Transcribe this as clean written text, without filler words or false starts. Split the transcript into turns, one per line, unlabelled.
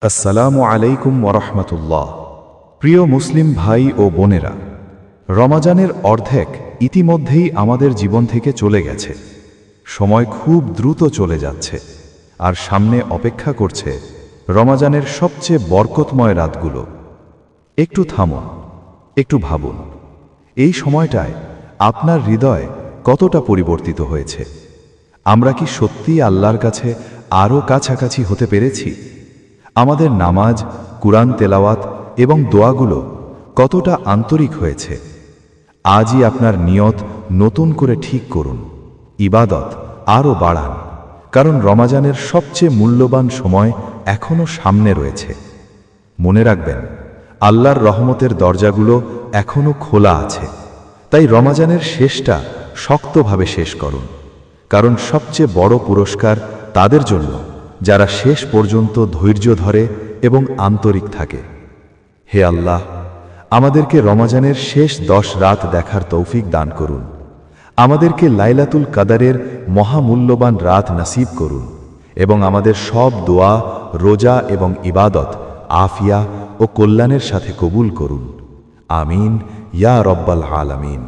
আসসালামু আলাইকুম ওরহমতুল্লাহ। প্রিয় মুসলিম ভাই ও বোনেরা, রমাজানের অর্ধেক ইতিমধ্যেই আমাদের জীবন থেকে চলে গেছে। সময় খুব দ্রুত চলে যাচ্ছে, আর সামনে অপেক্ষা করছে রমাজানের সবচেয়ে বরকতময় রাতগুলো। একটু থামুন, একটু ভাবুন, এই সময়টায় আপনার হৃদয় কতটা পরিবর্তিত হয়েছে। আমরা কি সত্যিই আল্লাহর কাছে আরও কাছাকাছি হতে পেরেছি? আমাদের নামাজ, কুরআন তেলাওয়াত এবং দোয়াগুলো কতটা আন্তরিক হয়েছে? আজই আপনার নিয়ত নতুন করে ঠিক করুন, ইবাদত আরও বাড়ান, কারণ রমাজানের সবচেয়ে মূল্যবান সময় এখনও সামনে রয়েছে। মনে রাখবেন, আল্লাহর রহমতের দরজাগুলো এখনও খোলা আছে। তাই রমাজানের শেষটা শক্তভাবে শেষ করুন, কারণ সবচেয়ে বড় পুরস্কার তাদের জন্য যারা শেষ পর্যন্ত ধৈর্য ধরে এবং আন্তরিক থাকে। হে আল্লাহ, আমাদেরকে রমাজানের শেষ 10 রাত দেখার তৌফিক দান করুন। আমাদেরকে লাইলাতুল কাদারের মহামূল্যবান রাত নসিব করুন এবং আমাদের সব দোয়া, রোজা এবং ইবাদত আফিয়া ও কল্যাণের সাথে কবুল করুন। আমিন ইয়া রব্বাল আলামিন।